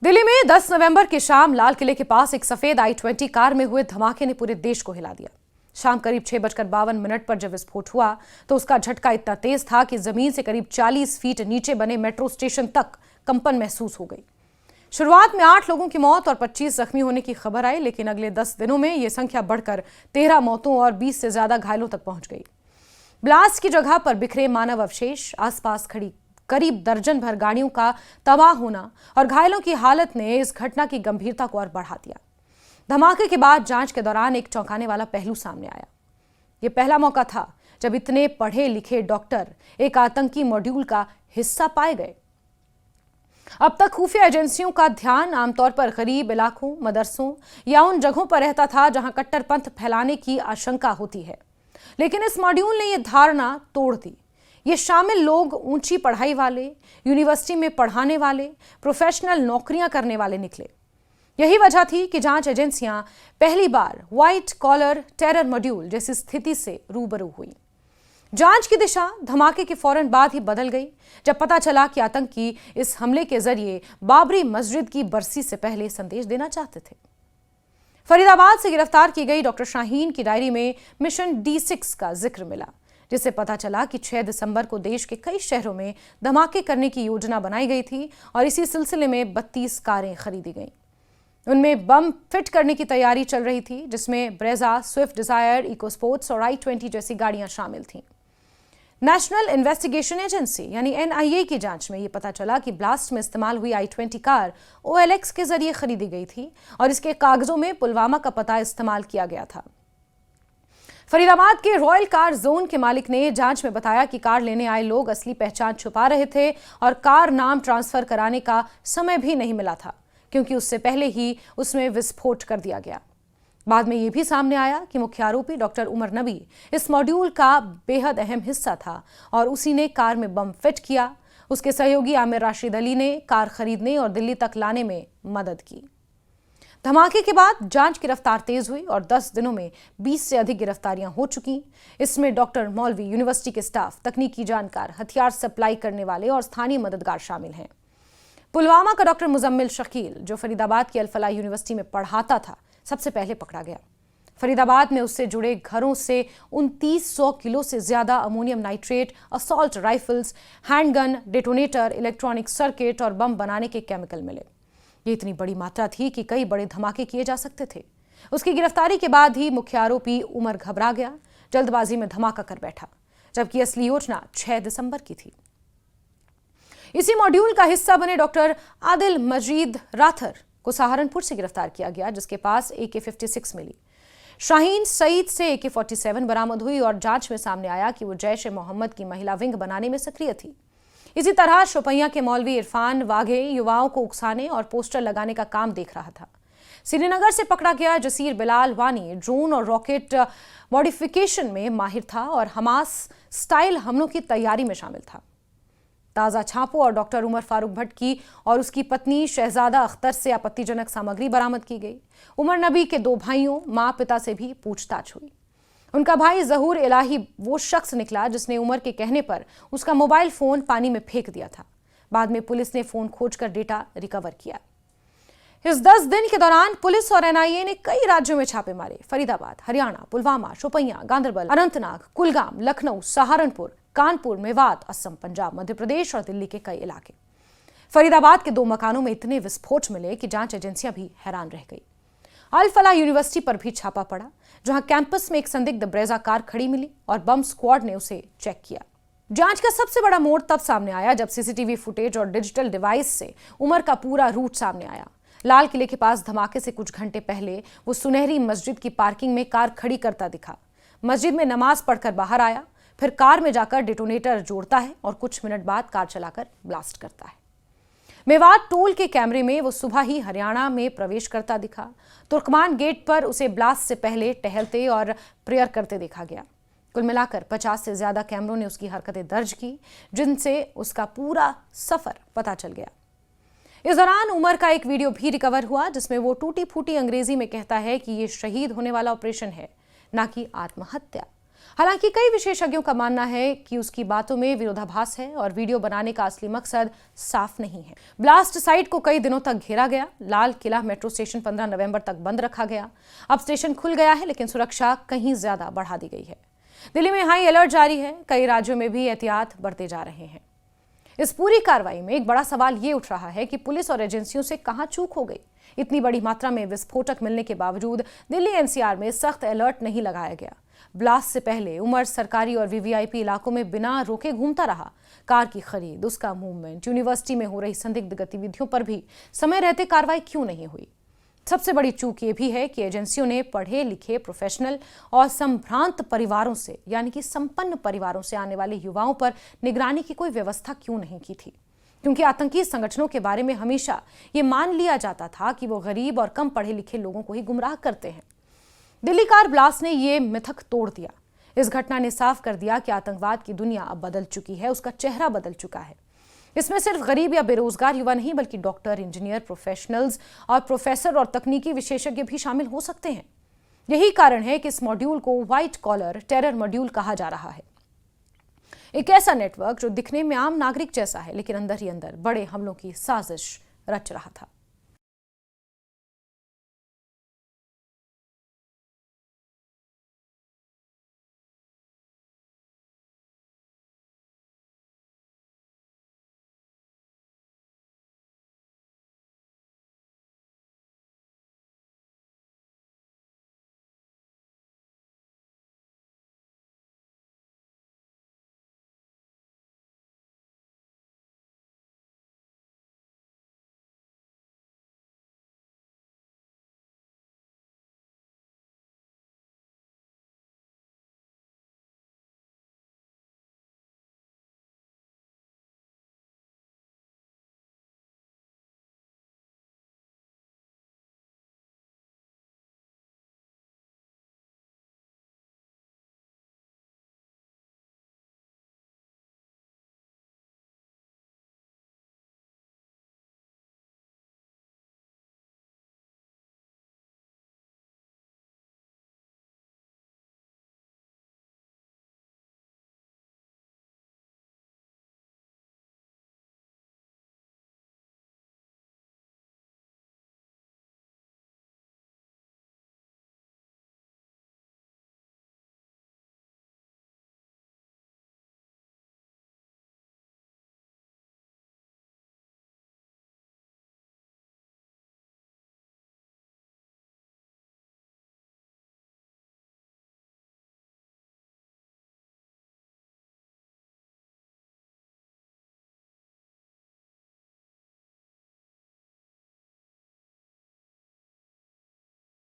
दिल्ली में 10 नवंबर की शाम लाल किले के पास एक सफेद i20 कार में हुए धमाके ने पूरे देश को हिला दिया। शाम करीब 6:52 पर जब विस्फोट हुआ तो उसका झटका इतना तेज था कि जमीन से करीब 40 फीट नीचे बने मेट्रो स्टेशन तक कंपन महसूस हो गई। शुरुआत में 8 लोगों की मौत और 25 जख्मी होने की खबर आई, लेकिन अगले 10 दिनों में यह संख्या बढ़कर 13 मौतों और 20 से ज्यादा घायलों तक पहुंच गई। ब्लास्ट की जगह पर बिखरे मानव अवशेष, आसपास खड़ी करीब दर्जन भर गाड़ियों का तबाह होना और घायलों की हालत ने इस घटना की गंभीरता को और बढ़ा दिया। धमाके के बाद जांच के दौरान एक चौंकाने वाला पहलू सामने आया। यह पहला मौका था जब इतने पढ़े लिखे डॉक्टर एक आतंकी मॉड्यूल का हिस्सा पाए गए। अब तक खुफिया एजेंसियों का ध्यान आमतौर पर गरीब इलाकों, मदरसों या उन जगहों पर रहता था जहां कट्टरपंथ फैलाने की आशंका होती है, लेकिन इस मॉड्यूल ने यह धारणा तोड़ दी। ये शामिल लोग ऊंची पढ़ाई वाले, यूनिवर्सिटी में पढ़ाने वाले, प्रोफेशनल नौकरियां करने वाले निकले। यही वजह थी कि जांच एजेंसियां पहली बार व्हाइट कॉलर टेरर मॉड्यूल जैसी स्थिति से रूबरू हुई। जांच की दिशा धमाके के फौरन बाद ही बदल गई, जब पता चला कि आतंकी इस हमले के जरिए बाबरी मस्जिद की बरसी से पहले संदेश देना चाहते थे। फरीदाबाद से गिरफ्तार की गई डॉक्टर शाहीन की डायरी में मिशन D6 का जिक्र मिला, जिससे पता चला कि 6 दिसंबर को देश के कई शहरों में धमाके करने की योजना बनाई गई थी और इसी सिलसिले में 32 कारें खरीदी गईं। उनमें बम फिट करने की तैयारी चल रही थी, जिसमें Brezza, Swift Dzire, eco sports और i20 जैसी गाड़ियां शामिल थीं। नेशनल इन्वेस्टिगेशन एजेंसी यानी NIA की जांच में यह पता चला कि ब्लास्ट में इस्तेमाल हुई i20 कार OLX के जरिए खरीदी गई थी और इसके कागजों में पुलवामा का पता इस्तेमाल किया गया था। फरीदाबाद के रॉयल कार जोन के मालिक ने जांच में बताया कि कार लेने आए लोग असली पहचान छुपा रहे थे और कार नाम ट्रांसफर कराने का समय भी नहीं मिला था, क्योंकि उससे पहले ही उसमें विस्फोट कर दिया गया। बाद में यह भी सामने आया कि मुख्य आरोपी डॉक्टर उमर नबी इस मॉड्यूल का बेहद अहम हिस्सा था और उसी ने कार में बम फिट किया। उसके सहयोगी आमिर राशिद अली ने कार खरीदने और दिल्ली तक लाने में मदद की। धमाके के बाद जांच की रफ्तार तेज हुई और 10 दिनों में 20 से अधिक गिरफ्तारियां हो चुकी। इसमें डॉक्टर, मौलवी, यूनिवर्सिटी के स्टाफ, तकनीकी जानकार, हथियार सप्लाई करने वाले और स्थानीय मददगार शामिल हैं। पुलवामा का डॉक्टर मुजम्मिल शकील, जो फरीदाबाद की अल-फलाह यूनिवर्सिटी में पढ़ाता था, सबसे पहले पकड़ा गया। फरीदाबाद में उससे जुड़े घरों से 2900 किलो से ज्यादा ammonium nitrate, assault rifles, handgun, detonator, electronic circuit और बम बनाने के केमिकल मिले। ये इतनी बड़ी मात्रा थी कि कई बड़े धमाके किए जा सकते थे। उसकी गिरफ्तारी के बाद ही मुख्य आरोपी उमर घबरा गया, जल्दबाजी में धमाका कर बैठा, जबकि असली योजना 6 दिसंबर की थी। इसी मॉड्यूल का हिस्सा बने डॉक्टर आदिल मजीद राथर को सहारनपुर से गिरफ्तार किया गया, जिसके पास AK-56 मिली। शाहीन सईद से AK-47 बरामद हुई और जांच में सामने आया कि वो जैश-ए-मोहम्मद की महिला विंग बनाने में सक्रिय थी। इसी तरह शोपियां के मौलवी इरफान वाघे युवाओं को उकसाने और पोस्टर लगाने का काम देख रहा था। श्रीनगर से पकड़ा गया जसीर बिलाल वानी ड्रोन और रॉकेट मॉडिफिकेशन में माहिर था और हमास स्टाइल हमलों की तैयारी में शामिल था। ताजा छापों और डॉक्टर उमर फारूक भट्ट की और उसकी पत्नी शहजादा अख्तर से आपत्तिजनक सामग्री बरामद की गई। उमर नबी के 2 भाइयों, मां पिता से भी पूछताछ हुई। उनका भाई जहूर इलाही वो शख्स निकला जिसने उमर के कहने पर उसका मोबाइल फोन पानी में फेंक दिया था। बाद में पुलिस ने फोन खोजकर डेटा रिकवर किया। इस 10 दिन के दौरान पुलिस और NIA ने कई राज्यों में छापे मारे। फरीदाबाद, हरियाणा, पुलवामा, शोपियां, गांदरबल, अनंतनाग, कुलगाम, लखनऊ, सहारनपुर, कानपुर, मेवात, असम, पंजाब, मध्य प्रदेश और दिल्ली के कई इलाके। फरीदाबाद के 2 मकानों में इतने विस्फोट मिले कि जांच एजेंसियां भी हैरान रह गई। अल-फलाह यूनिवर्सिटी पर भी छापा पड़ा, जहां कैंपस में एक संदिग्ध ब्रेजा कार खड़ी मिली और बम स्क्वाड ने उसे चेक किया। जांच का सबसे बड़ा मोड़ तब सामने आया जब CCTV फुटेज और डिजिटल डिवाइस से उमर का पूरा रूट सामने आया। लाल किले के पास धमाके से कुछ घंटे पहले वो सुनहरी मस्जिद की पार्किंग में कार खड़ी करता दिखा। मस्जिद में नमाज पढ़कर बाहर आया, फिर कार में जाकर डेटोनेटर जोड़ता है और कुछ मिनट बाद कार चलाकर ब्लास्ट करता है। मेवात टोल के कैमरे में वो सुबह ही हरियाणा में प्रवेश करता दिखा। तुर्कमान गेट पर उसे ब्लास्ट से पहले टहलते और प्रेयर करते देखा गया। कुल मिलाकर 50 से ज्यादा कैमरों ने उसकी हरकतें दर्ज की, जिनसे उसका पूरा सफर पता चल गया। इस दौरान उमर का एक वीडियो भी रिकवर हुआ, जिसमें वो टूटी फूटी अंग्रेजी में कहता है कि ये शहीद होने वाला ऑपरेशन है, ना कि आत्महत्या। हालांकि कई विशेषज्ञों का मानना है कि उसकी बातों में विरोधाभास है और वीडियो बनाने का असली मकसद साफ नहीं है। ब्लास्ट साइट को कई दिनों तक घेरा गया। लाल किला मेट्रो स्टेशन 15 नवंबर तक बंद रखा गया। अब स्टेशन खुल गया है, लेकिन सुरक्षा कहीं ज्यादा बढ़ा दी गई है। दिल्ली में हाई अलर्ट जारी है। कई राज्यों में भी एहतियात बरते जा रहे हैं। इस पूरी कार्रवाई में एक बड़ा सवाल ये उठ रहा है कि पुलिस और एजेंसियों से कहां चूक हो गई। इतनी बड़ी मात्रा में विस्फोटक मिलने के बावजूद दिल्ली एनसीआर में सख्त अलर्ट नहीं लगाया गया। ब्लास्ट से पहले उमर सरकारी और वीवीआईपी इलाकों में बिना रोके घूमता रहा। कार की खरीद, उसका मूवमेंट, यूनिवर्सिटी में हो रही संदिग्ध गतिविधियों पर भी समय रहते कार्रवाई क्यों नहीं हुई। सबसे बड़ी चूक ये भी है कि एजेंसियों ने पढ़े लिखे, प्रोफेशनल और संभ्रांत परिवारों से, यानी कि संपन्न परिवारों से आने वाले युवाओं पर निगरानी की कोई व्यवस्था क्यों नहीं की थी। क्योंकि आतंकी संगठनों के बारे में हमेशा ये मान लिया जाता था कि वो गरीब और कम पढ़े लिखे लोगों को ही गुमराह करते हैं। दिल्ली कार ब्लास्ट ने ये मिथक तोड़ दिया। इस घटना ने साफ कर दिया कि आतंकवाद की दुनिया अब बदल चुकी है, उसका चेहरा बदल चुका है। इसमें सिर्फ गरीब या बेरोजगार युवा नहीं, बल्कि डॉक्टर, इंजीनियर, प्रोफेशनल्स और प्रोफेसर और तकनीकी विशेषज्ञ भी शामिल हो सकते हैं। यही कारण है कि इस मॉड्यूल को व्हाइट कॉलर टेरर मॉड्यूल कहा जा रहा है। एक ऐसा नेटवर्क जो दिखने में आम नागरिक जैसा है, लेकिन अंदर ही अंदर बड़े हमलों की साजिश रच रहा था।